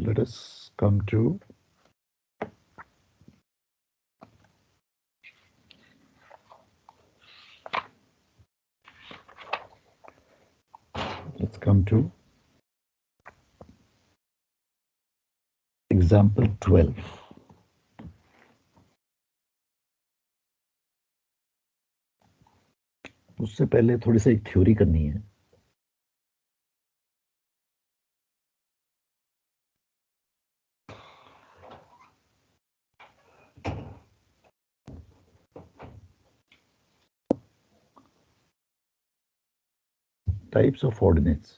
let us come to example 12. उससे पहले थोड़ी सी एक थ्योरी करनी है. Types of ordinates.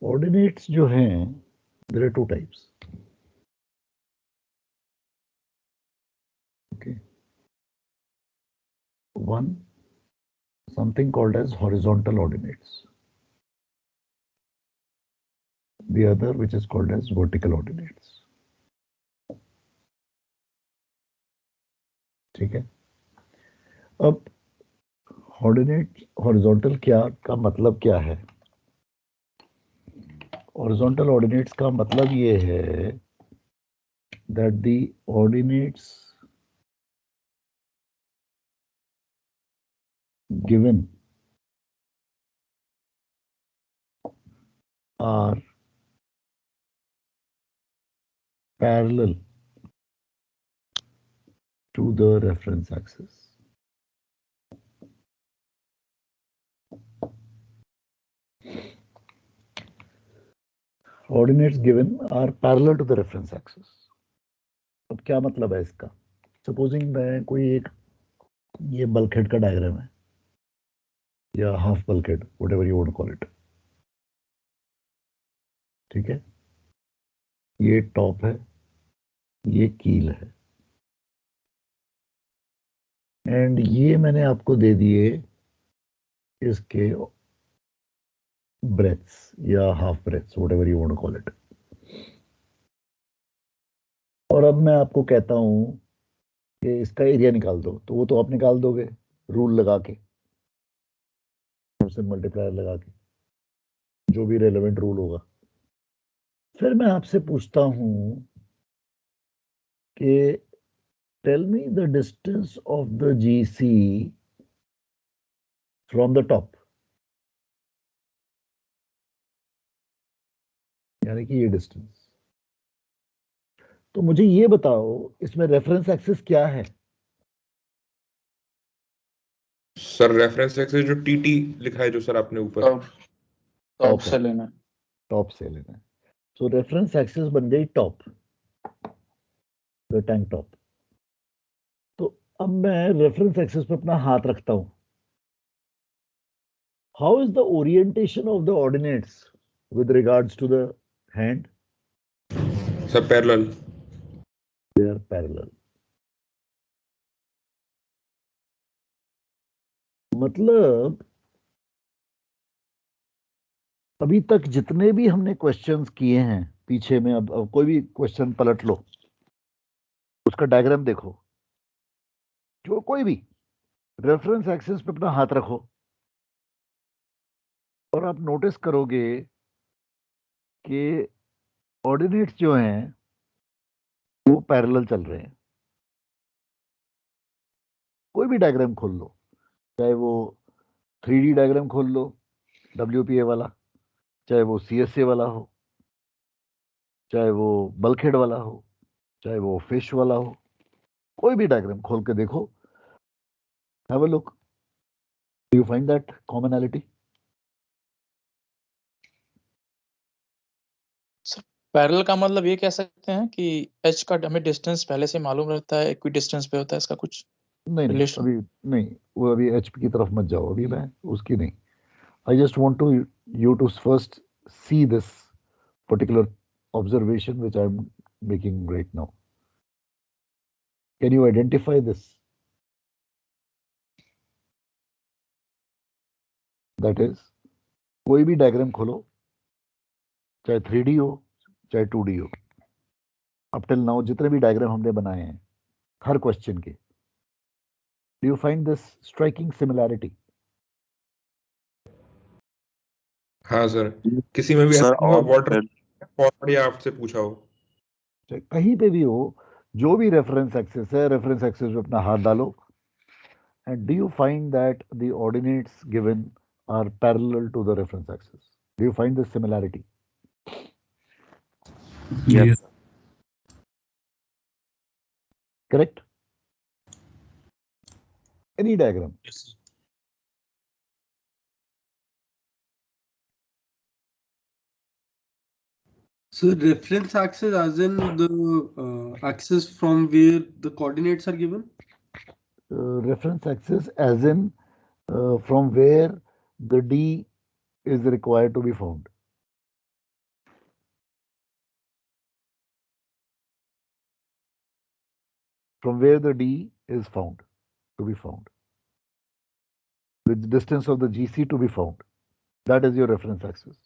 Ordinates जो हैं, there are two types. Okay. One, something called as horizontal ordinates. The other, which is called as vertical ordinates. ठीक है. अब ऑर्डिनेट हॉरिजॉन्टल क्या का मतलब क्या है? हॉरिजॉन्टल ऑर्डिनेट्स का मतलब ये है that the ordinates given are parallel to the reference axis. Ordinates given are parallel to the reference axis. अब क्या मतलब है इसका? सपोजिंग मैं कोई एक ये बल्कहेड का डायग्राम है या half bulkhead, whatever you want to call it. ठीक है, ये टॉप है, ये कील है, एंड ये मैंने आपको दे दिए इसके ब्रेथ्स या half breadths, whatever you want to call it. और अब मैं आपको कहता हूं कि इसका एरिया निकाल दो, तो वो तो आप निकाल दोगे रूल लगा के, सिम्पसन मल्टीप्लायर लगा के, जो भी रेलेवेंट रूल होगा. फिर मैं आपसे पूछता हूं कि tell me the distance of the GC from the top, यानी कि ये डिस्टेंस. तो मुझे ये बताओ इसमें रेफरेंस एक्सिस क्या है? सर रेफरेंस एक्सिस जो टीटी लिखा है जो सर आपने ऊपर, टॉप से लेना है. टॉप से लेना है. तो रेफरेंस एक्सिस बन गई टॉप, द टैंक टॉप. तो अब मैं रेफरेंस एक्सिस पे अपना हाथ रखता हूं. How is the orientation of the ordinates with regards to the hand? Sir parallel. They are parallel. मतलब अभी तक जितने भी हमने क्वेश्चंस किए हैं पीछे में, अब कोई भी क्वेश्चन पलट लो, उसका डायग्राम देखो, जो कोई भी रेफरेंस एक्सिस पे अपना हाथ रखो, और आप नोटिस करोगे कि ऑर्डिनेट्स जो हैं वो पैरेलल चल रहे हैं. कोई भी डायग्राम खोल लो, चाहे वो 3D डायग्राम खोल लो WPA वाला, चाहे वो CSA वाला हो, चाहे वो बल्कहेड वाला हो, चाहे वो फिश वाला हो, कोई भी डायग्राम खोल के देखो. Have a look. Do you find that commonality? Parallel का मतलब ये कह सकते हैं कि एच का हमें डिस्टेंस पहले से मालूम रहता है, इक्वी डिस्टेंस पे होता है इसका कुछ नहीं relation? अभी नहीं, वो अभी HP की तरफ मत जाओ, अभी मैं उसकी नहीं. I just want to you to first see this particular observation which I'm making right now. Can you identify this? That is, कोई भी डायग्राम खोलो, चाहे 3D हो चाहे 2D हो. अब टिल नाउ जितने भी डायग्राम हमने बनाए हैं हर क्वेश्चन के, do you find this striking similarity? हाँ सर, किसी में भी सर ऐसा हुआ और वाटर फॉरवर्ड या आपसे पूछा हो? चाहे कहीं पे भी हो, जो भी रेफरेंस एक्सिस है, रेफरेंस एक्सिस पे अपना हाथ डालो, and do you find that the ordinates given are parallel to the reference axis? Do you find this similarity? yes. Correct? Any diagram. Yes. So reference axis as in the axis from where the coordinates are given? Reference axis as in from where the D is required to be found. From where the D is found, to be found. The distance of the GC to be found. That is your reference axis.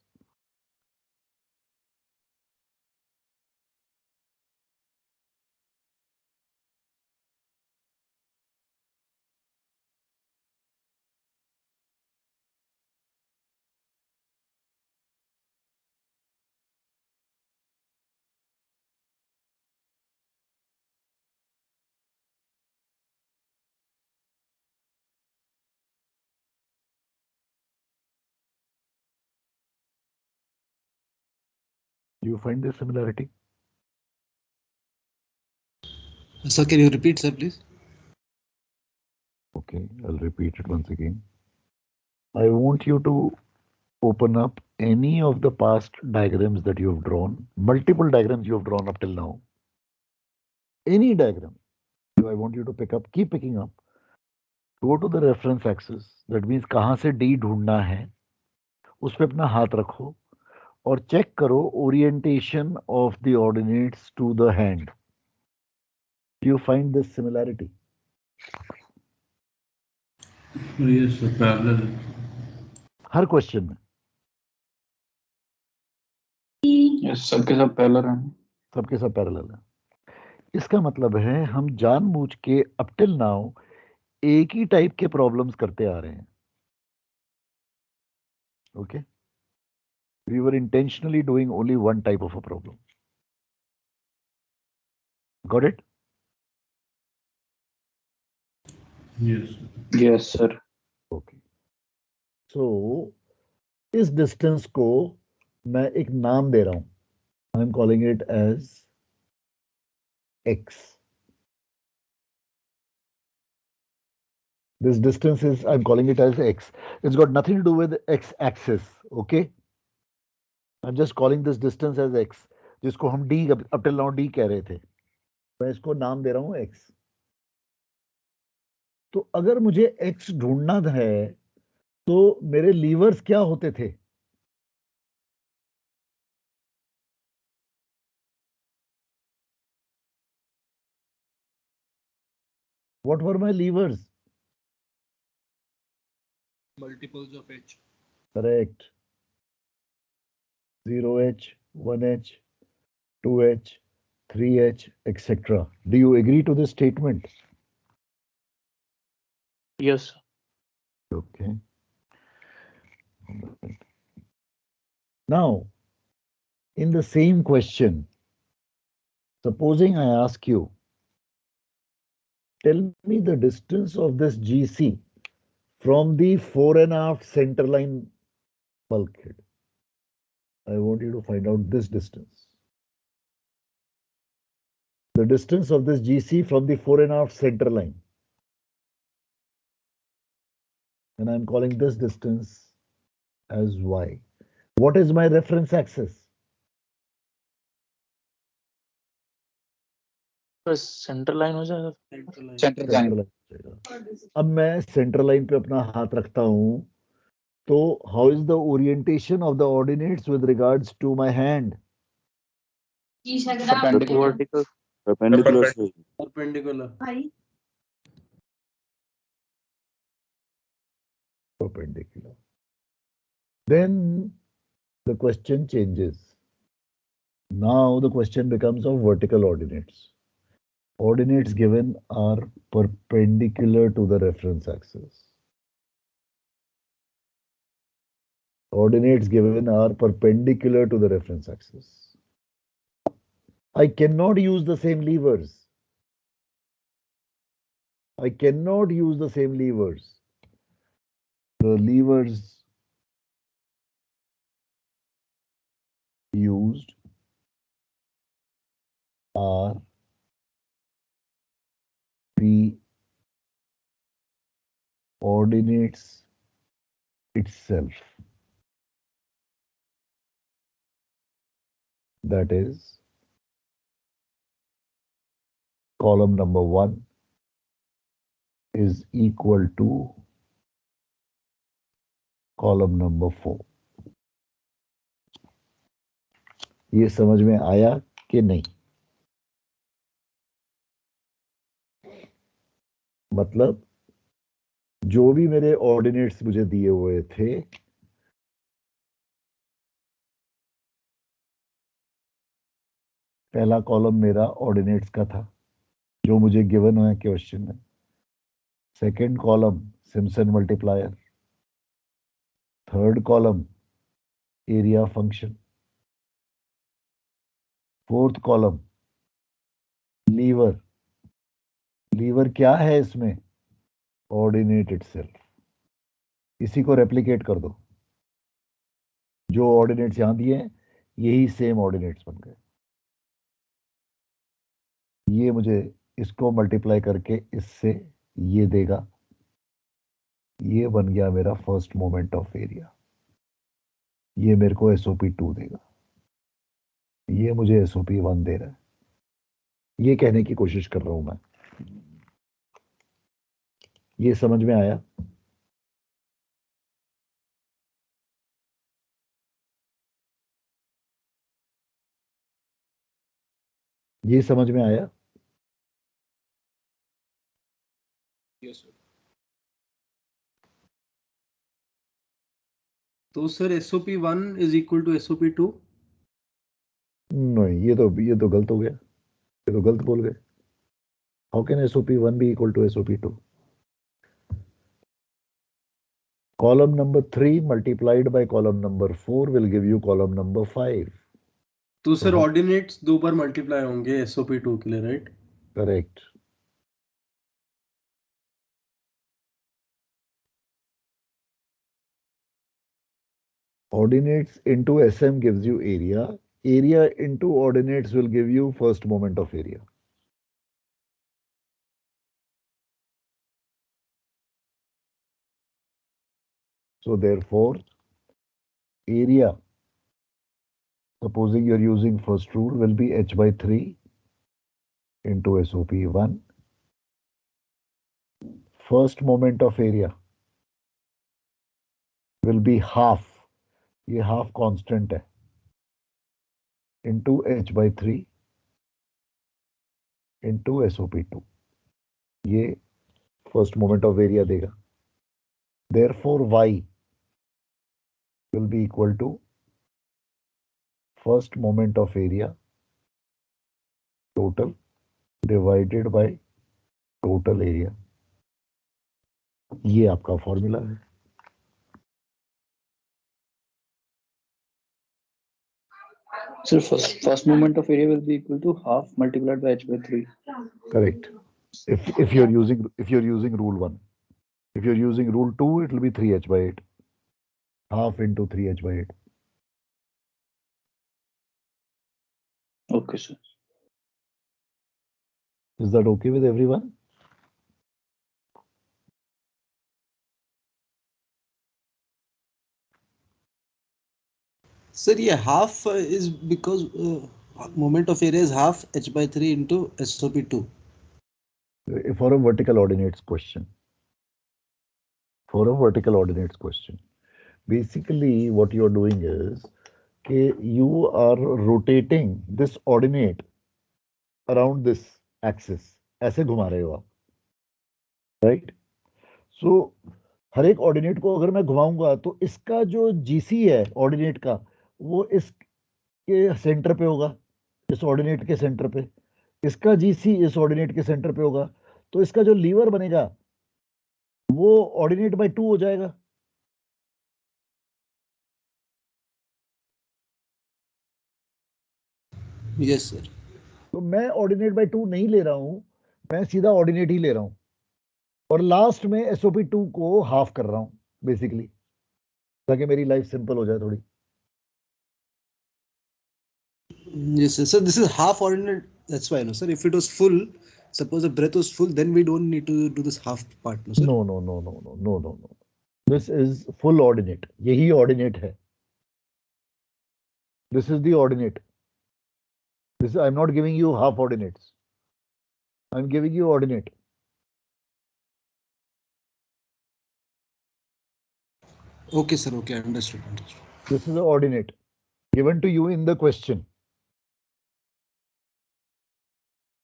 Do you find this similarity? Sir, can you repeat, sir, please? Okay, I'll repeat it once again. I want you to open up any of the past diagrams that you have drawn, multiple diagrams you have drawn up till now. Any diagram, I want you to pick up, keep picking up. Go to the reference axis. That means कहाँ से D ढूंढना है, उस पे अपना हाथ रखो और चेक करो orientation of the ordinates to the hand. Do you find this similarity? Yes, sir, parallel. Her question में यस, सबके सब पैरेलल हैं। सबके सब पैरेलल है। इसका मतलब है हम जानबूझ के अप टिल नाउ एक ही टाइप के प्रॉब्लम्स करते आ रहे हैं। Okay, we were intentionally doing only one type of a problem. Got it? Yes. Yes sir. Okay. So इस डिस्टेंस को मैं एक नाम दे रहा हूं. I am calling it as x. This distance is, I'm calling it as x. It's got nothing to do with x axis. Okay, I'm just calling this distance as x, जिसको हम d up till now d कह रहे थे, मैं इसको नाम दे रहा हूं x. तो अगर मुझे x ढूंढना है तो मेरे लीवर्स क्या होते थे? What were my levers? Multiples of h. Correct. 0h, 1h, 2h, 3h, etc. Do you agree to this statement? Yes. Okay. Now, in the same question, supposing I ask you, tell me the distance of this GC from the fore and aft centerline bulkhead. I want you to find out this distance. The distance of this GC from the fore and aft centerline. And I'm calling this distance as y. What is my reference axis? Centre line हो जाएगा। Centre line. अब मैं centre line पे अपना हाथ रखता हूं तो how is the orientation of the ordinates with regards to my hand? Vertical. Perpendicular से। Perpendicular. Perpendicular. Then the question changes. Now the question becomes of vertical ordinates. Ordinates given are perpendicular to the reference axis. Ordinates given are perpendicular to the reference axis. I cannot use the same levers. I cannot use the same levers. The levers used are the ordinates itself. That is, column number 1 is equal to column number 4. ये समझ में आया कि नहीं? मतलब जो भी मेरे ऑर्डिनेट्स मुझे दिए हुए थे, पहला कॉलम मेरा ऑर्डिनेट्स का था जो मुझे गिवन है क्वेश्चन में. Second column Simpson multiplier. Third column area function. Fourth column lever. Lever क्या है इसमें? Ordinate itself. इसी को रेप्लिकेट कर दो. जो ऑर्डिनेट्स यहां दिए हैं यही सेम ऑर्डिनेट्स बन गए. ये मुझे इसको मल्टीप्लाई करके इससे ये देगा. ये बन गया मेरा फर्स्ट मोमेंट ऑफ एरिया. ये मेरे को SOP2 देगा. ये मुझे SOP1 दे रहा है. ये कहने की कोशिश कर रहा हूं मैं. ये समझ में आया? ये समझ में आया? Yes, sir. तो sir SOP1 is equal to SOP2? नहीं, ये तो गलत हो गया. ये तो गलत बोल गए. How can SOP1 be equal to SOP2? Column number 3 multiplied by column number 4 will give you column number 5. तो सर ऑर्डिनेट्स दो बार मल्टीप्लाई होंगे SOP2 के लिए, right? Correct. Ordinates into SM gives you area. Area into ordinates will give you first moment of area. So therefore, area, supposing you're using first rule, will be H by 3 into SOP1. First moment of area will be half. ये half constant है. Into H by 3 into SOP2. ये first moment of area देगा. Therefore, Y will be equal to first moment of area total divided by total area. ये आपका formula है. So first moment of area will be equal to half multiplied by H by 3. Correct. If you're using rule 1. If you're using rule 2, it will be 3H by 8. Half into 3H by 8. Okay, sir. Is that okay with everyone? Sir, ये half is because moment of area is half H by 3 into SOP2. For a vertical ordinates question. Basically, what you are doing is you are rotating this ordinate around this axis. ऐसे घुमा रहे हो आप. Right? So, हर एक ordinate को अगर मैं घुमाऊंगा तो इसका जो GC है ऑर्डिनेट का वो इसके सेंटर पे होगा. इस ऑर्डिनेट के सेंटर पे. इसका GC इस ऑर्डिनेट के सेंटर पे होगा. तो इसका जो लीवर बनेगा वो ऑर्डिनेट बाय 2 हो जाएगा. Yes, sir. तो मैं ऑर्डिनेट बाय 2 नहीं ले रहा हूं, मैं सीधा ऑर्डिनेट ही ले रहा हूं और लास्ट में SOP 2 को हाफ कर रहा हूं बेसिकली, ताकि मेरी लाइफ सिंपल हो जाए थोड़ी. Yes, sir. So this is half ordinate. That's why, no, sir. If it was full, suppose the breath was full, then we don't need to do this half part, no, sir. No. This is full ordinate. यही ordinate है. This is the ordinate. This I'm not giving you half ordinates. I'm giving you ordinate. Okay, sir. Okay, understood. This is the ordinate given to you in the question.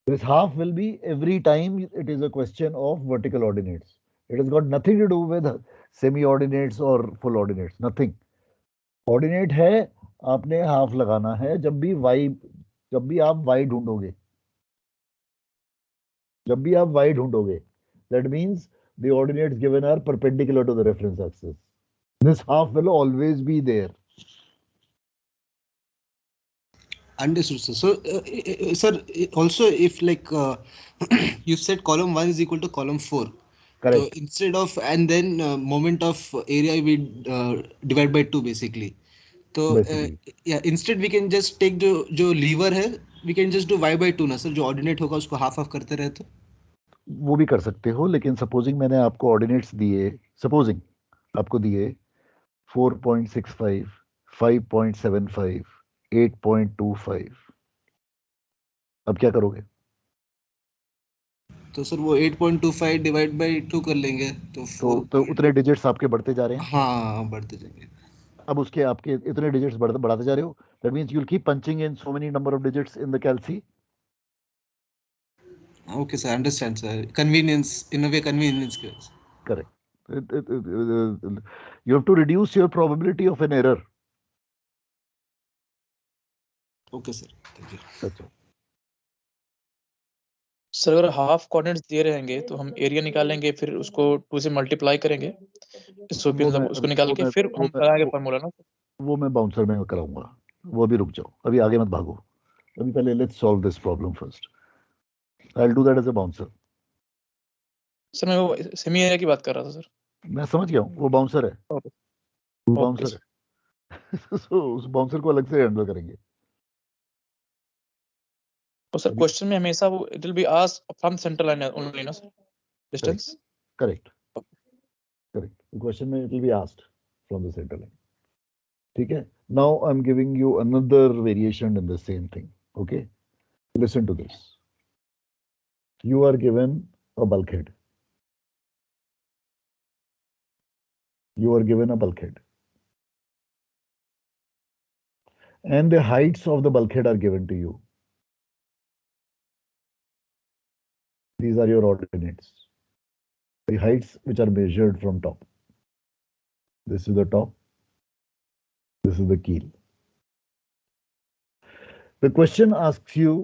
This half will be every time it is a question of vertical ordinates. It has got nothing to do with semi-ordinates or full ordinates. Nothing. Ordinate है, आपने half लगाना है जब भी आप y ढूंढोगे. जब भी आप y ढूंढोगे, that means the ordinates given are perpendicular to the reference axis. This half will always be there. Understood, sir. So, sir, also if like you said column 1 is equal to column 4. Correct. So instead of and then moment of area we divide by 2 basically. So yeah, instead we can just take जो lever है, we can just do y by 2 ना sir, जो ordinate होगा उसको half करते रहे तो. वो भी कर सकते हो, लेकिन सपोजिंग मैंने आपको ऑर्डिनेट्स दिए, सपोजिंग आपको दिए 4.65, 5.75, 8.25, अब क्या करोगे? तो सर वो 8.25 डिवाइड बाय 2 कर लेंगे तो उतने डिजिट्स आपके बढ़ते जा रहे हैं. हाँ, बढ़ते जाएंगे. अब उसके आपके इतने डिजिट्स बढ़ाते जा रहे हो, that means you will keep punching in so many number of digits in the calci. Okay, sir, understand, sir. Convenience, in a way, convenience. Correct. You have to reduce your probability of an error. Okay, sir. Thank you. That's all. Sir अगर half coordinates दिए रहेंगे तो हम area निकालेंगे, फिर उसको 2 से multiply करेंगे, SOP मतलब उसको निकाल के फिर हम लगाएंगे फार्मूला ना. वो मैं बाउंसर में कराऊंगा, वो अभी रुक जाओ, अभी आगे मत भागो, अभी पहले let's solve this problem first. I will do that as a bouncer. Sir मैं वो सेमी एरिया की बात कर रहा था सर. मैं समझ गया हूँ, वो बाउंसर है. वो बाउंसर है. So, उस बाउंसर को अलग से हैंडल करेंगे. तो सर क्वेश्चन में हमेशा वो it will be asked from centre line only ना सर, डिस्टेंस. करेक्ट. क्वेश्चन में it will be asked from the centre line. ठीक है. Now I am giving you another variation in the same thing. Okay, listen to this. You are given a bulkhead. You are given a bulkhead. And the heights of the bulkhead are given to you. These are your ordinates. The heights which are measured from top. This is the top. This is the keel. The question asks you,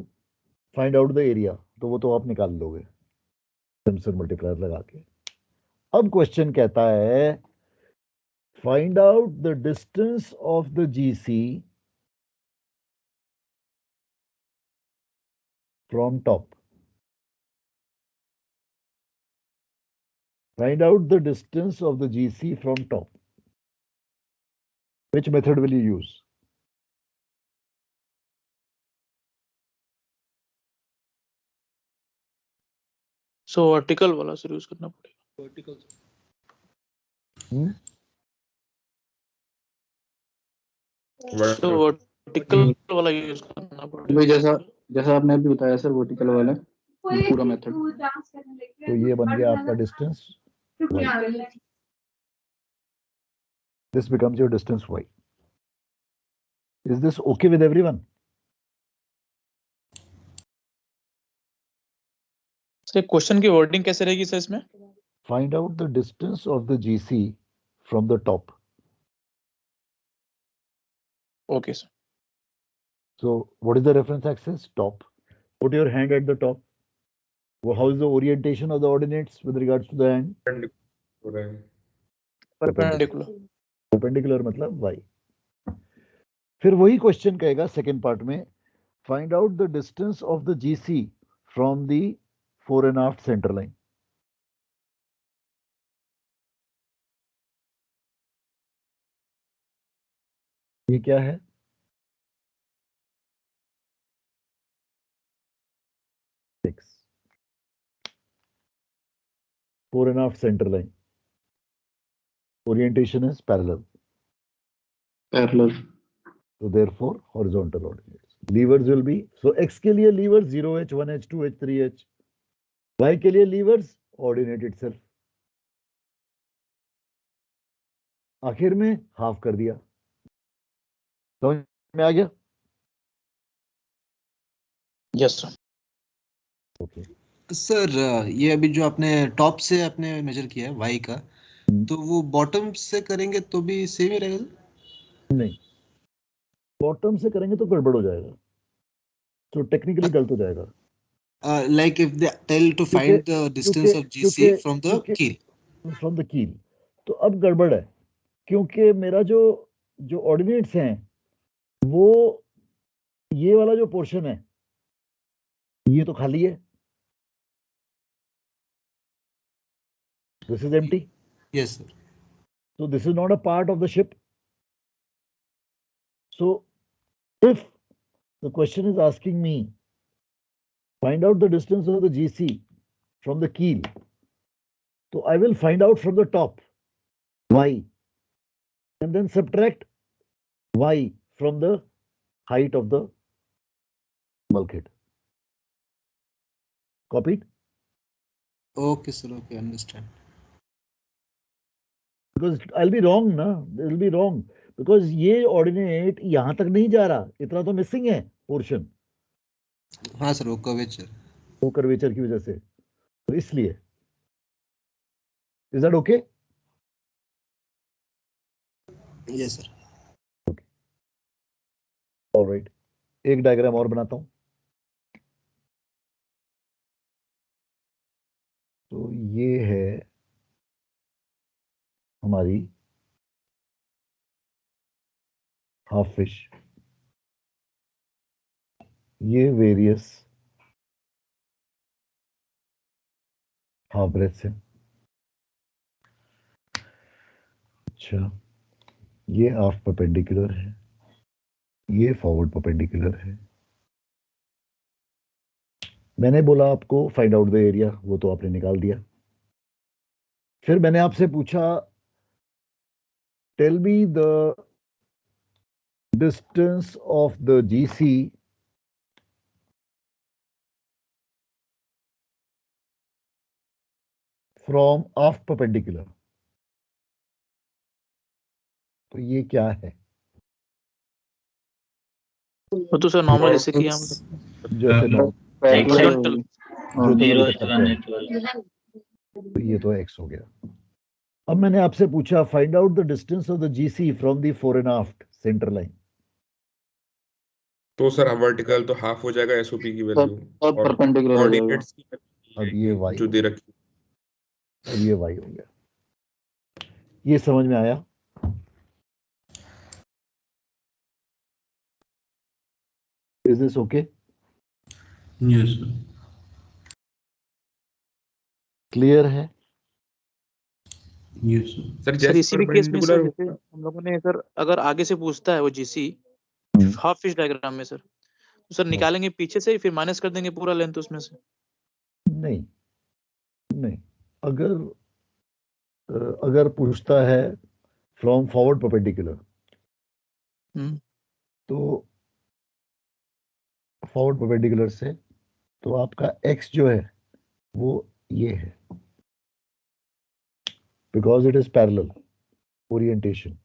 find out the area. तो वो तो आप निकाल लोगे Simpson multiplier लगा के. अब question कहता है find out the distance of the GC from top. Find out the distance of the GC from top. Which method will you use? So vertical वाला सर यूज करना पड़ेगा. Vertical. तो vertical वाला यूज करना पड़ेगा. भाई जैसा आपने अभी बताया सर, वर्टिकल वाला पूरा मेथड. तो ये बन गया आपका distance y. This becomes your distance y. Is this okay with everyone? Sir question की वर्डिंग कैसे रहेगी सर इसमें? Find out the distance of the GC from the top. Okay, sir. So what is the reference axis? Top. Put your hand at the top. Well, how is the orientation of the ordinates with regards to the hand? Perpendicular. Perpendicular मतलब y. फिर वही question कहेगा second part में, find out the distance of the GC from the fore and aft center line. ये क्या है? Six. Fore and aft center line. Orientation is parallel. Parallel. So therefore horizontal ordinates. Levers will be, so x के लिए levers 0h, 1h, 2h, 3h. y के लिए levers ordinate itself. आखिर में half कर दिया. समझ में आ गया? Yes sir. ओके. सर ये अभी जो आपने टॉप से आपने मेजर किया है y का, तो वो बॉटम से करेंगे तो भी सेम ही रहेगा? नहीं, बॉटम से करेंगे तो गड़बड़ हो जाएगा, तो टेक्निकली गलत हो जाएगा. Like if they tell to find the distance of GC from the keel. From the कील, तो अब गड़बड़ है, क्योंकि मेरा जो ऑर्डिनेट्स हैं वो ये वाला जो पोर्शन है ये तो खाली है. This is empty. Yes sir. So this is not a part of the ship. So if the question is asking me, find out the distance of the GC from the keel, so I will find out from the top y and then subtract y from the height of the bulkhead. Copied? Okay sir, okay, understand. Because I'll be wrong, na? It will be wrong. Because ये ordinate यहाँ तक नहीं जा रहा, इतना तो missing है portion. हाँ सर, वो curvature. वो curvature की वजह से, तो इसलिए. Is that okay? Yes sir. Okay. All right. एक डायग्राम और बनाता हूं. तो ये है हमारी हाफ फिश. ये वेरियस हाफ ब्रेथ्स है. अच्छा, ये हाफ परपेंडिकुलर है, ये फॉरवर्ड परपेंडिकुलर है. मैंने बोला आपको फाइंड आउट द एरिया, वो तो आपने निकाल दिया. फिर मैंने आपसे पूछा tell me the distance of the GC from aft perpendicular. तो ये क्या है? वो तो सर नॉर्मल जैसे कि हम जैसे हॉरिजॉन्टल जो दूर तक करते हैं, तो ये तो एक्स हो गया. अब मैंने आपसे पूछा find out the distance of the GC from the fore and aft centre line. तो सर वर्टिकल तो हाफ हो जाएगा एसओपी की वैल्यू, सब परपेंडिकुलर हो जाएगा. ऑर्डिनेट्स की अब ये वाई जो दे रखी. अब ये वाई हो गया. ये समझ में आया? Is this okay? Yes sir. Clear है? Yes sir. सर सर इसी भी केस में सर perpendicular जैसे हम लोगों ने सर अगर आगे से पूछता है वो जीसी हाफ फिश डायग्राम में सर, तो सर निकालेंगे पीछे से फिर माइनस कर देंगे पूरा लेंथ उसमें से. नहीं नहीं, अगर पूछता है फ्रॉम फॉरवर्ड परपेंडिकुलर, तो फॉरवर्ड परपेंडिकुलर से तो आपका एक्स जो है वो ये है, because it is parallel orientation.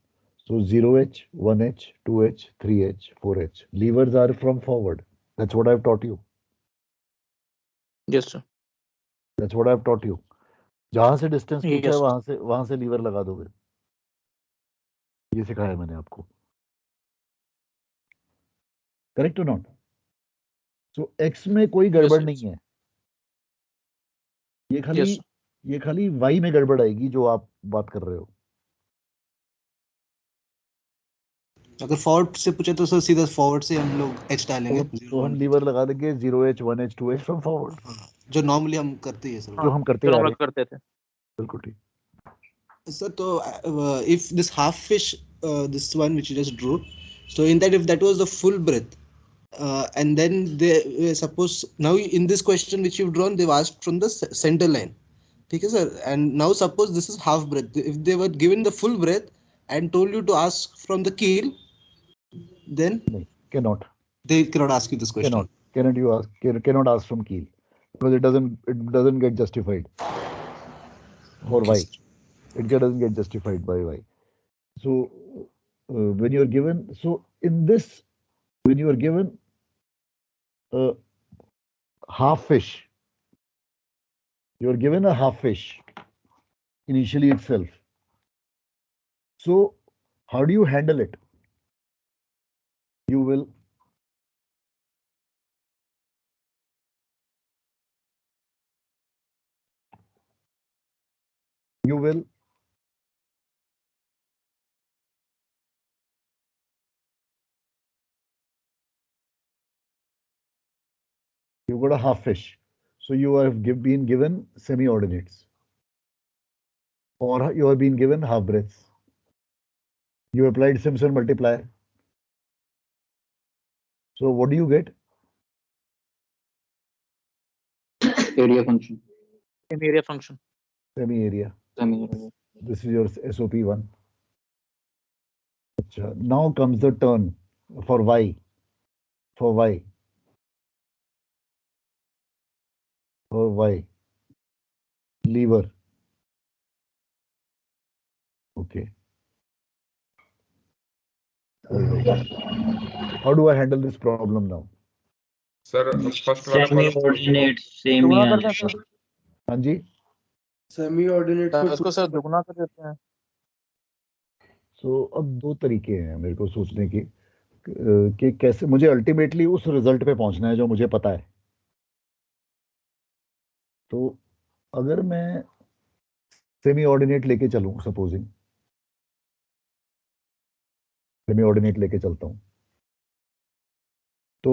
So 0h, 1h, 2h, 3h, 4h. Levers are from forward. That's what I've taught you. Yes sir. That's what I've taught you. जहां से डिस्टेंस Yes. पूछा है वहां से लीवर लगा दोगे. ये सिखाया मैंने आपको. करेक्ट और नॉट? सो x में कोई गड़बड़ Yes, नहीं है. Yes. ये खाली y में गड़बड़ आएगी जो आप बात कर रहे हो. अगर फॉरवर्ड से पूछे तो सर सीधा फॉरवर्ड से हम लोग एच डालेंगे तो हम लीवर लगा देंगे 0h 1h 2h from forward, जो नॉर्मली हम करते हैं सर। जो हम करते जो आ हम रहे लोग हैं, करते थे। बिल्कुल ठीक। Sir, so if this half fish, this one which you just drew, so in that if that was the full breath, and then they suppose now in this question which you've drawn, they've asked from the center line. Okay, sir. And now suppose this is half breath. If they were given the full breath and told you to ask from the keel, then नहीं, cannot they cannot ask you this question. cannot ask from keel because it doesn't get justified. For why? It doesn't get justified by why. So when you are given, so in this, when you are given a half fish, you are given a half fish initially itself. So how do you handle it? You will you got a half fish, so you have been given semi-ordinates, or you have been given half breaths. You applied Simpson multiplier. So what do you get? area function. Semi area function. Semi area. This is your SOP 1. Now comes the turn for y. For y. For y. Lever. Okay. How do I handle this problem now? Sir first वाला semi column ordinate same ही दुगुना कर आना दें sir, हाँ जी, semi ordinate इसको sir दुगुना कर देते हैं। तो अब दो तरीके हैं मेरे को सोचने की कि कैसे मुझे अल्टीमेटली उस रिजल्ट पे पहुंचना है जो मुझे पता है। तो अगर मैं सेमी ऑर्डिनेट लेके चलूं, सपोजिंग सेमी ऑर्डिनेट लेके चलता हूं, तो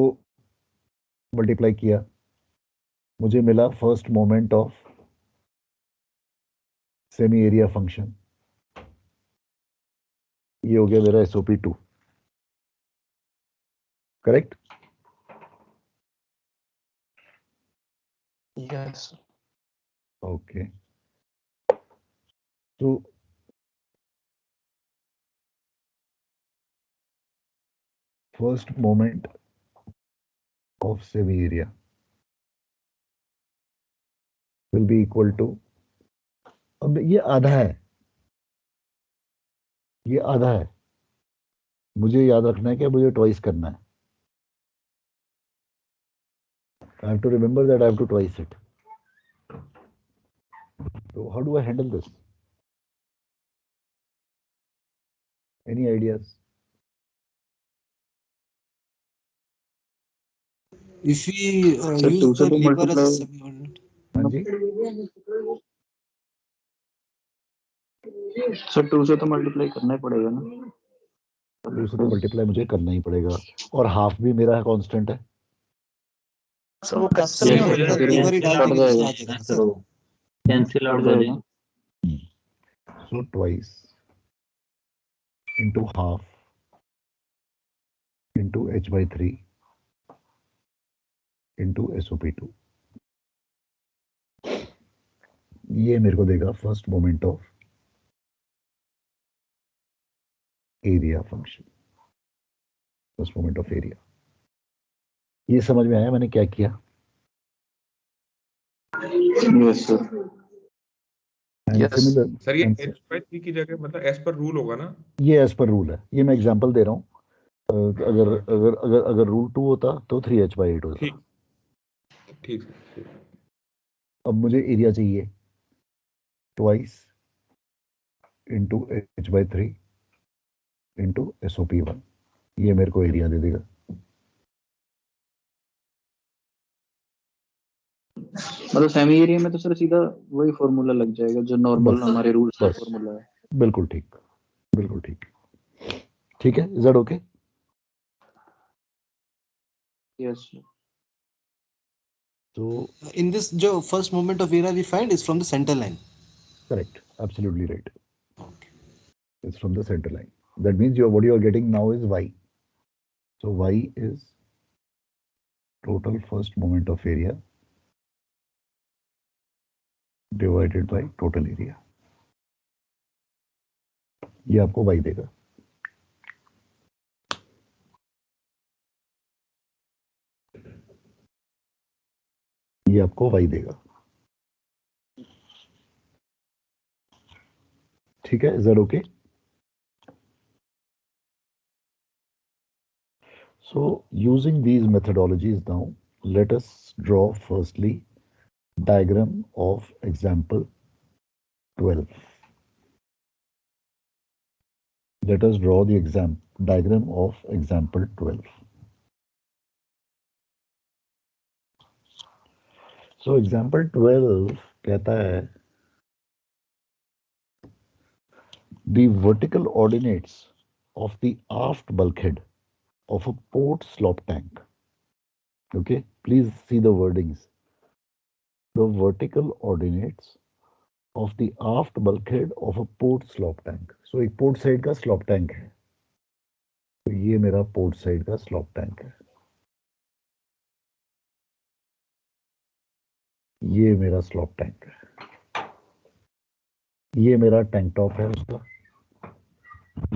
मल्टीप्लाई किया, मुझे मिला first moment of semi area function. ये हो गया मेरा SOP 2, करेक्ट? यस। ओके, तो first moment of semi area will be equal to, अब ये आधा है, ये आधा है, मुझे याद रखना है कि मुझे ट्वाइस करना है। I have to remember that I have to twice it. So how do I handle this? Any ideas? If we Sir, use two the से तो lever as a multiply semi-ordinate. हाँ जी, सर 2 से तो multiply करना ही पड़ेगा ना। 2 से तो मल्टीप्लाई मुझे करना ही पड़ेगा, और हाफ भी मेरा कांस्टेंट है। सर वो कैंसिल नहीं हो Lever जाएगा? lever ही डाल कट देंगे तो जाएगा। आ जाएगा ना सर। कैंसिल आउट कर दें। So twice into half into h by 3 into SOP 2, ये मेरे को देगा first moment of area function, first moment of area. ये समझ में आया मैंने क्या किया? Yes sir. And Yes. similar, sir ये and h/3 की जगह मतलब एज पर रूल होगा ना? ये एज पर रूल है, ये मैं एग्जांपल दे रहा हूँ। अगर अगर अगर अगर रूल 2 होता तो 3h/8 होता। ठीक ठीक ठीक। अब मुझे एरिया चाहिए, twice into h/3 into SOP 1, ये मेरे को एरिया दे देगा। मतलब सेमी एरिया में तो सर सीधा वही फॉर्मूला लग जाएगा जो नॉर्मल बस, हमारे रूल्स का बस। फॉर्मूला है। बिल्कुल ठीक, बिल्कुल ठीक। ठीक है, is that okay? Yes, sir. So In this, जो first moment of area we find is from the center line. correct, absolutely right. Okay. It's from the center line. That means what you are getting now is y. So y is total first moment of area divided by total area. ये आपको y देगा. ये आपको y देगा. ठीक है, is that okay? So using these methodologies now, let us draw firstly diagram of example 12. Let us draw the diagram of example 12. So example 12 कहता है the vertical ordinates of the aft bulkhead of a port slop tank. Okay, please see the wordings. The vertical ordinates of the aft bulkhead of a port slop tank. So एक port side का slop tank है. तो ये मेरा port side का slop tank है. ये मेरा slop tank है. ये मेरा tank top है उसका.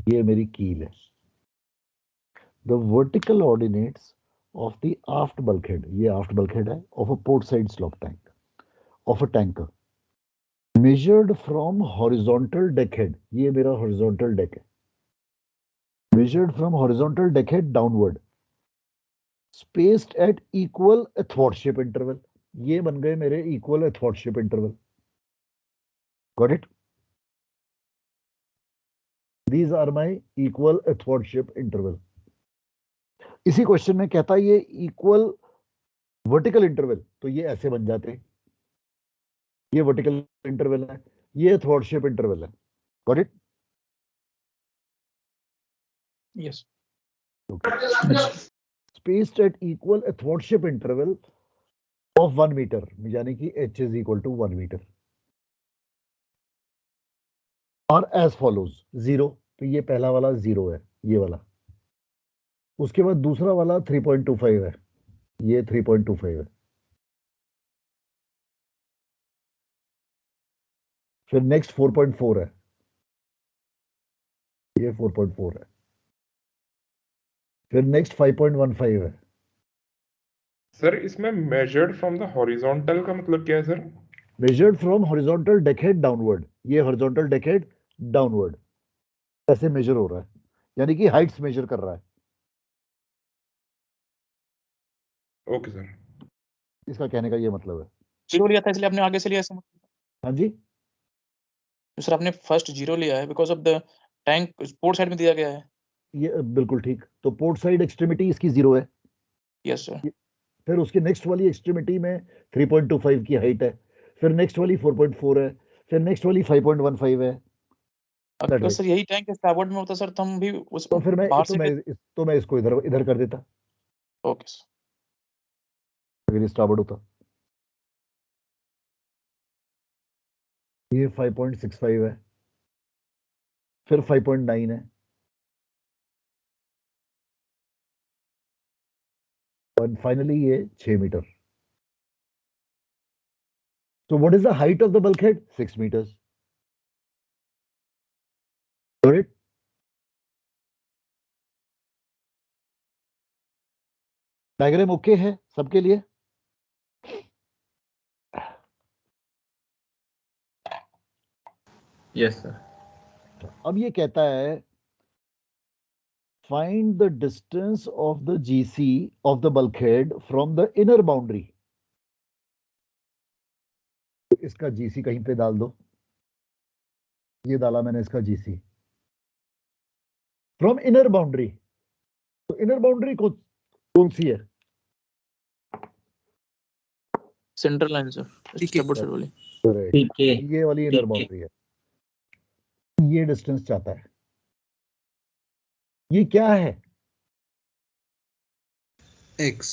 ये मेरी कील है. The vertical ordinates of the aft bulkhead, ये aft bulkhead है, of a port side slop tank, of a tanker, measured from horizontal deckhead, ये मेरा horizontal deck है, measured from horizontal deckhead downward, spaced at equal athwartship interval, ये बन गए मेरे equal athwartship interval. Got it? These are my equal athwartship interval. इसी question में कहता है ये इक्वल वर्टिकल इंटरवल, तो ये ऐसे बन जाते हैं. ये वर्टिकल इंटरवल है, ये अथॉर्टशिप इंटरवल है. Got it? Yes. Spaced at equal athwartship interval of 1 metre, यानी कि h is equal to 1 metre. और एज फॉलोज 0, तो ये पहला वाला 0 है, ये वाला. उसके बाद दूसरा वाला 3.25 है, ये 3.25 है. फिर नेक्स्ट 4.4 है, ये 4.4 है. फिर नेक्स्ट 5.15 है. सर इसमें मेजर्ड फ्रॉम द हॉरिजॉन्टल का मतलब क्या है sir? Measured from horizontal deckhead downward, ये हॉरिजॉन्टल डेकहेड डाउनवर्ड ऐसे मेजर हो रहा है, यानी कि हाइट्स मेजर कर रहा है. Okay sir. इसका कहने का ये मतलब है. 0 लिया था इसलिए आपने आगे से लिया ऐसा मतलब? हाँ जी, तो सर आपने फर्स्ट 0 लिया है because of the tank port side में दिया गया है. ये बिल्कुल ठीक. तो पोर्ट साइड एक्सट्रीमिटी इसकी 0 है. Yes sir. फिर उसके नेक्स्ट वाली एक्सट्रीमिटी में 3.25 की हाइट है. फिर नेक्स्ट वाली 4.4 है. फिर नेक्स्ट वाली 5.15 है. अगर सर यही टैंक स्टारबोर्ड में होता सर तो हम भी उस तो फिर मैं इसको इधर कर देता. Okay sir. अगर स्टारबोर्ड होता, ये 5.65 है, फिर 5.9 है, और फाइनली ये 6 metre. So what is the height of the bulkhead? 6 meters. Got it? Diagram okay है सबके लिए? Yes, sir. अब ये कहता है find the distance of the GC of the bulkhead from the inner boundary. इसका GC कहीं पे डाल दो. ये डाला मैंने इसका GC. From inner boundary. तो inner boundary कौन सी है? Central line sir, starboard side वाली. ठीक है. ये वाली इनर बाउंड्री है. ये डिस्टेंस चाहता है. ये क्या है? X.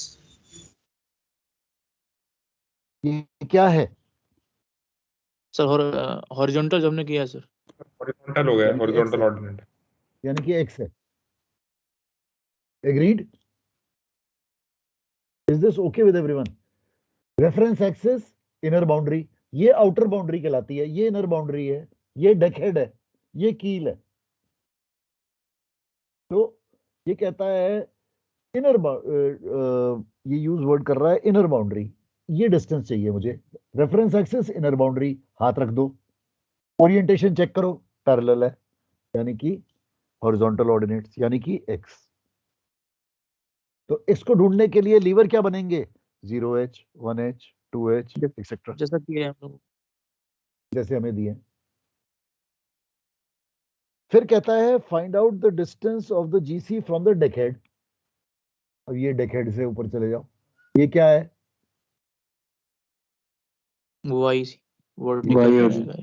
ये क्या है? सर हॉरिजॉन्टल जो हमने किया है सर, हॉरिजॉन्टल हो गया, यानी कि X हॉरिजॉन्टल है। ऑर्डिनेट। यानी कि X है। Agreed? Is this okay with everyone? Reference axis, inner boundary, ये आउटर बाउंड्री कहलाती है, ये इनर बाउंड्री है, ये डेकहेड है, ये कील है। तो ये कहता है इनर, ये यूज वर्ड कर रहा है इनर बाउंड्री, ये डिस्टेंस चाहिए मुझे। रेफरेंस एक्सिस, इनर बाउंड्री, हाथ रख दो, ओरिएंटेशन चेक करो, पैरेलल है, यानी कि हॉरिजॉन्टल ऑर्डिनेट्स, यानी कि एक्स। तो इसको ढूंढने के लिए लीवर क्या बनेंगे? 0h, 1h, 2h एक्सेट्रा, जैसा कि हम लोग जैसे हमें दिए। फिर कहता है find out the distance of the GC from the deckhead. अब ये डेकहेड से ऊपर चले जाओ, ये क्या है? वाई वर्टिकल Y पे और आएगा।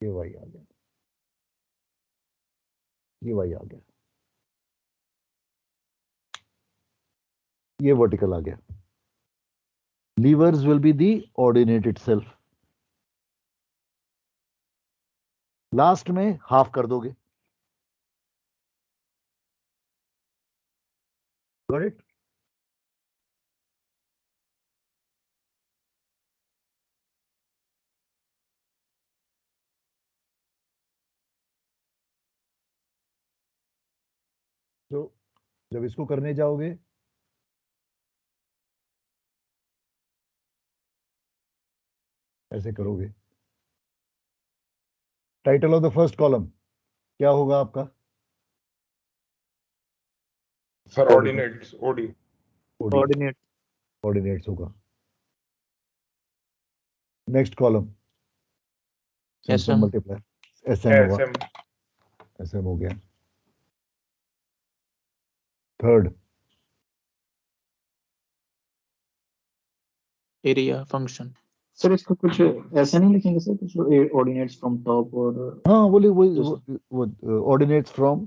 ये वाई आ गया, ये वाई आ गया, ये वर्टिकल आ गया। Levers will be the ordinate itself. Last में हाफ कर दोगे। Got it? तो जब इसको करने जाओगे ऐसे करोगे। Title of the first column क्या होगा आपका? Sir ordinates, OD. Ordinate ordinates होगा। Next column Simpson SM multiply SM होगा, एसएम। एसएम हो गया। Third area function. सर इसको कुछ ऐसा नहीं लिखेंगे सर, कुछ ऑर्डिनेट्स फ्रॉम टॉप और हाँ बोले वो ऑर्डिनेट्स फ्रॉम,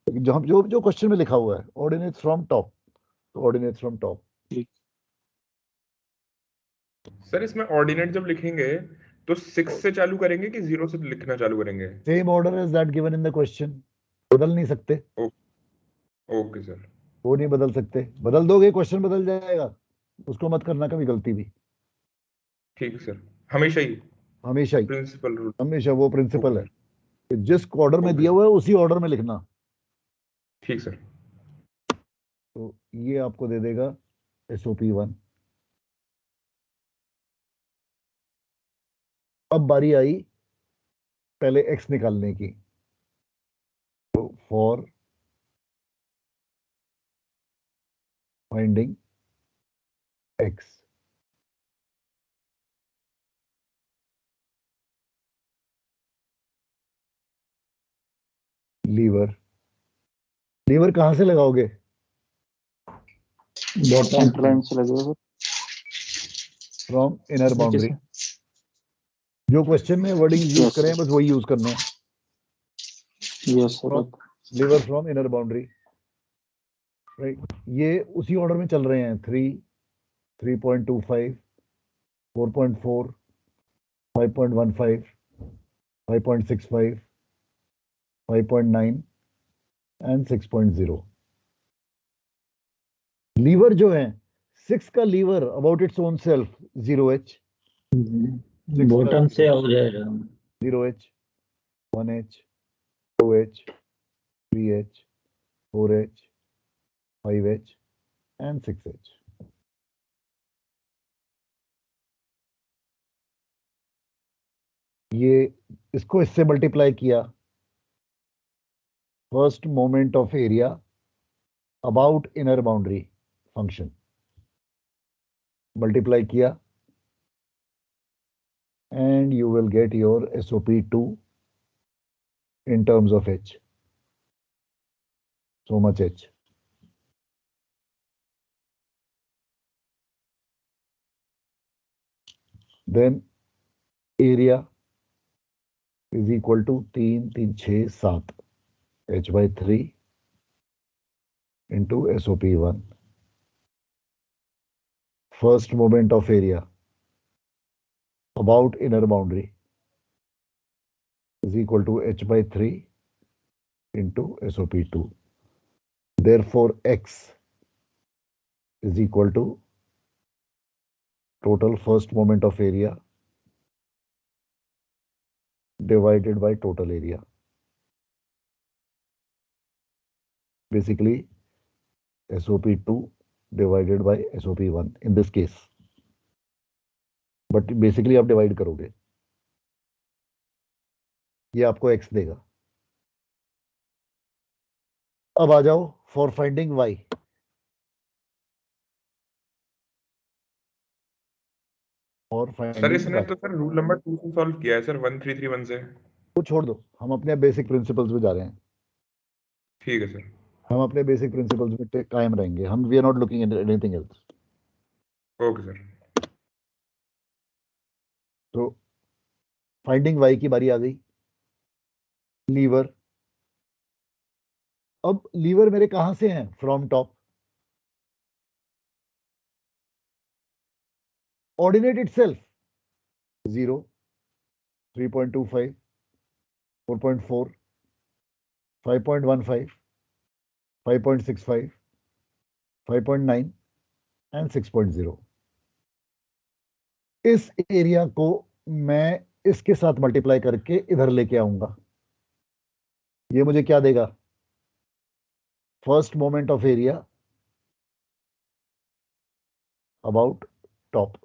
जो क्वेश्चन में लिखा हुआ है ऑर्डिनेट्स फ्रॉम टॉप, तो ऑर्डिनेट्स फ्रॉम टॉप। सर इसमें ऑर्डिनेट जब लिखेंगे तो 6 से चालू करेंगे कि 0 से लिखना चालू करेंगे? Same order as that given in the question, बदल नहीं सकते। Okay sir. वो नहीं बदल सकते, बदल दोगे क्वेश्चन बदल जाएगा, उसको मत करना कभी गलती भी। ठीक है सर, हमेशा ही हमेशा ही, प्रिंसिपल रूल। हमेशा वो प्रिंसिपल ओके है सर। कि जिस ऑर्डर में ओके दिया सर। हुआ है उसी ऑर्डर में लिखना। ठीक सर। तो ये आपको दे देगा SOP1। अब बारी आई पहले x निकालने की, तो for finding x, lever, lever कहां से लगाओगे? सेंटर लाइन से लगेगा फ्रॉम इनर नीचे बाउंड्री। से जो क्वेश्चन में वर्डिंग यूज Yes, करें sir. बस वही यूज करने हैं। Yes sir. Lever from inner boundary, right. ये उसी ऑर्डर में चल रहे हैं, 3, 3.25, 4.4, 5.15, 5.65, 5.9 एंड 6.0। लीवर जो है 6 का lever about its own self 0h, bottom से हो जाएगा। 0h, 1h, 2h, 3h, 4h, 5h and 6h। ये इसको इससे मल्टीप्लाई किया, first moment of area about inner boundary function multiply किया, and you will get your SOP2 in terms of H. So much H. Then area is equal to 3, 3, 6, 7 H by 3 into SOP1. First moment of area about inner boundary is equal to h by 3 into SOP2. Therefore, x is equal to total first moment of area divided by total area. Basically, SOP2 divided by SOP1 in this case. But basically आप divide करोगे, ये आपको x देगा. अब आ जाओ for finding y. और sir finding इसने y तो सर रूल नंबर 2 से सॉल्व किया है सर 1331 से। वो छोड़ दो, हम अपने बेसिक प्रिंसिपल्स पे जा रहे हैं. ठीक है सर। हम अपने बेसिक प्रिंसिपल्स पे कायम रहेंगे. हम we are not looking at anything else. Okay sir. तो फाइंडिंग y की बारी आ गई. लीवर. अब लीवर मेरे कहां से हैं? From top. Ordinate itself 0, 3.25, 4.4, 5.15, 5.65, 5.9 and 6.0. इस एरिया को मैं इसके साथ मल्टीप्लाई करके इधर लेके आऊंगा. ये मुझे क्या देगा? First moment of area about top.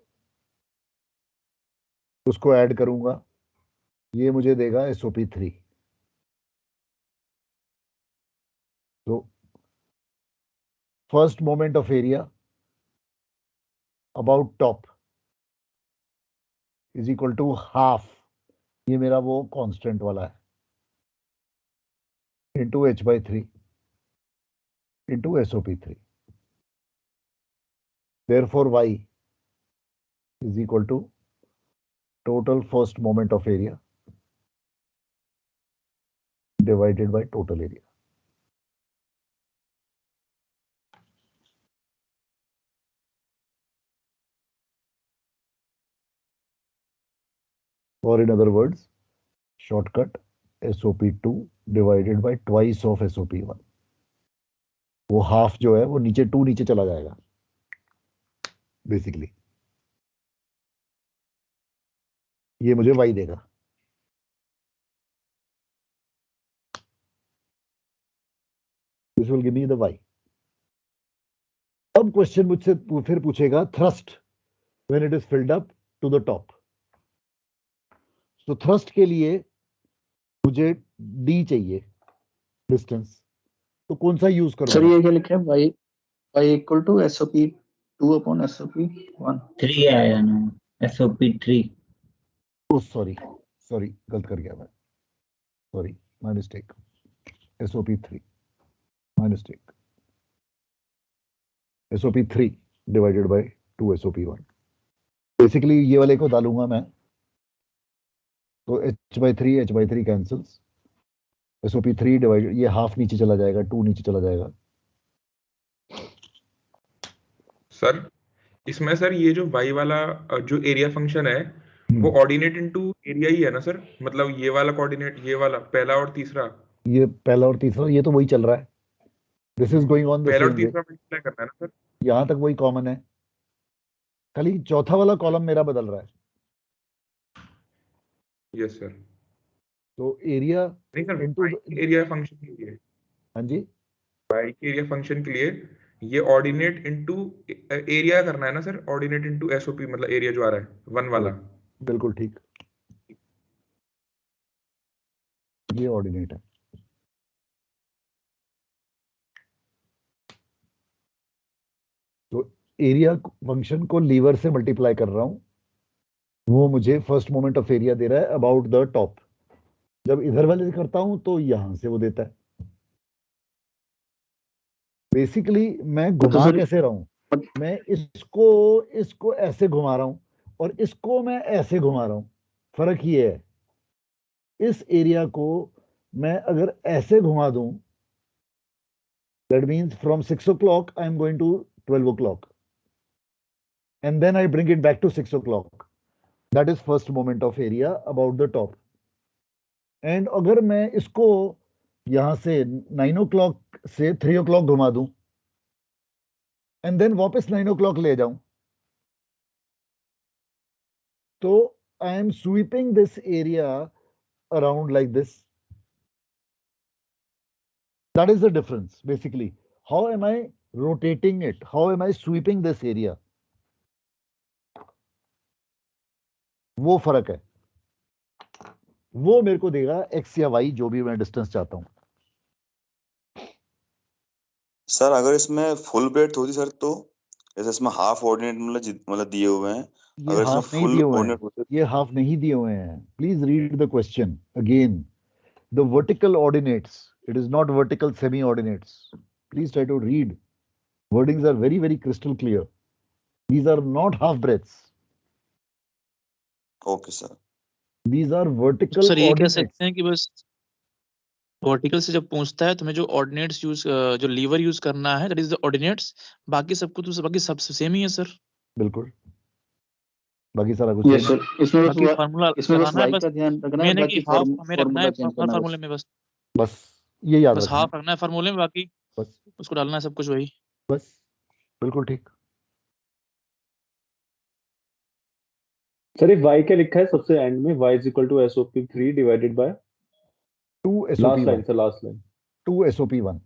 उसको ऐड करूंगा, ये मुझे देगा SOP3. तो first moment of area about top is equal to half, ये मेरा वो कांस्टेंट वाला है, into h by 3 into SOP3. Therefore, y is equal to total first moment of area divided by total area. Or in other words, shortcut SOP2 divided by twice of SOP1. वो half जो है वो नीचे 2 नीचे चला जाएगा basically. ये मुझे y देगा. This will give me the y. अब क्वेश्चन मुझसे फिर पूछेगा thrust when it is filled up to the top. तो थ्रस्ट के लिए मुझे d चाहिए, डिस्टेंस. तो कौन सा यूज करूंगा? सर ये क्या लिखा है? y equal to SOP2 upon SOP1. 3 आया ना, SOP3. ओ सॉरी गलत कर गया मैं. Sorry, my mistake. SOP3, my mistake. SOP3 divided by 2 SOP1. Basically ये वाले को डालूंगा मैं, तो h by 3 cancels. SOP3 divided, ये हाफ नीचे चला जाएगा, 2 नीचे चला जाएगा. सर इसमें सर ये जो y वाला जो एरिया फंक्शन है वो ऑर्डिनेट इनटू एरिया ही है ना सर? मतलब ये वाला कोऑर्डिनेट, ये वाला पहला और तीसरा, ये पहला और तीसरा, ये तो वही चल रहा है. This is going on the पहला और सेम वे. तीसरा मल्टीप्लाई करना है ना सर? यहां तक वही कॉमन है, खाली चौथा वाला कॉलम मेरा बदल रहा है. Yes sir. तो एरिया नहीं सर, इनटू, एरिया फंक्शन के लिए, हाँ जी, y के एरिया फंक्शन के लिए ये ऑर्डिनेट इनटू एरिया करना है ना सर? ऑर्डिनेट इनटू SOP मतलब एरिया जो आ रहा है 1 वाला. बिल्कुल ठीक, ये ऑर्डिनेट है. तो एरिया फंक्शन को लीवर से मल्टीप्लाई कर रहा हूं, वो मुझे फर्स्ट मोमेंट ऑफ एरिया दे रहा है अबाउट द टॉप. जब इधर वाले से करता हूं तो यहां से वो देता है. बेसिकली मैं घुमा सर कैसे रहा हूं? मैं इसको ऐसे घुमा रहा हूं और इसको मैं ऐसे घुमा रहा हूं. फर्क ये है, इस एरिया को मैं अगर ऐसे घुमा दूं That means from 6 o'clock, I'm going to 12 o'clock. And then I bring it back to 6 o'clock. That is first moment of area about the top. And अगर मैं इसको यहां से 9 o'clock से 3 o'clock घुमा दूं, and then वापस 9 o'clock ले जाऊं, तो I am sweeping this area around like this. That is the difference, basically. How am I rotating it? How am I sweeping this area? वो फर्क है, वो मेरे को देगा x या y, जो भी मैं डिस्टेंस चाहता हूं। सर अगर इसमें फुल ब्रेथ होती सर, तो जैसे इसमें हाफ ऑर्डिनेट मतलब दिए हुए हैं, ये अगर इसमें हाफ नहीं फुल दिए हुए हैं, ऑर्डिनेट होते ये हाफ नहीं दिए हुए हैं। Please read the question again. The vertical ordinates, it is not vertical semi-ordinates. Please try to read. Wordings are very, very crystal clear. These are not half breadths. Okay sir. These are vertical sir ये कह ordinates. सकते हैं कि बस vertical से जब पूछता है तो हमें जो ऑर्डिनेट्स यूज जो लीवर यूज करना है, दैट इज द ऑर्डिनेट्स। बाकी सबको तो बाकी सब सेम ही है सर। बिल्कुल, बाकी सारा कुछ यस same है। सर, इसमें बस बाकी फार्मूला इसमें बस लगाना है, वाई बस का ध्यान रखना है, मेन है कि बाकी हाफ हमें रखना फॉर्मूला है चेंज हर करना है फार्मूले बस। में, बस बस ये याद बस रखना हाफ है। रखना है फार्मूले में, बाकी बस उसको डालना है सब कुछ वही। बस बिल्कुल ठीक। सर ये y क्या लिखा है सबसे एंड में? y is equal to SOP3 divided by 2 last line SOP1, sir, last line 2 SOP1।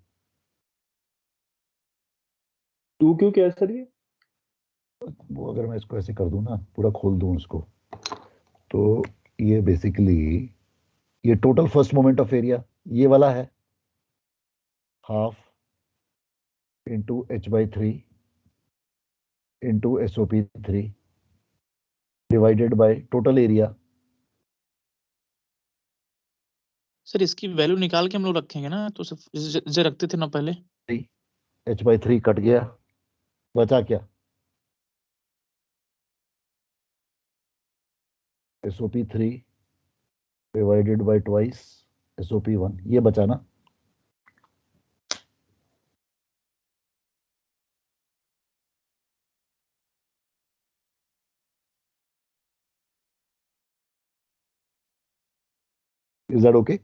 2 क्यों क्या है सर ये? वो अगर मैं इसको ऐसे कर दूं ना, पूरा खोल दूं उसको, तो ये बेसिकली ये total first moment of area ये वाला है, half into h/3 into SOP3 divided by total area। Sir इसकी वैल्यू निकाल के हम लोग रखेंगे ना, तो जैसे रखते थे ना पहले। h/3 कट गया, बचा क्या? SOP3 divided by twice SOP1, ये बचा ना। Is that okay?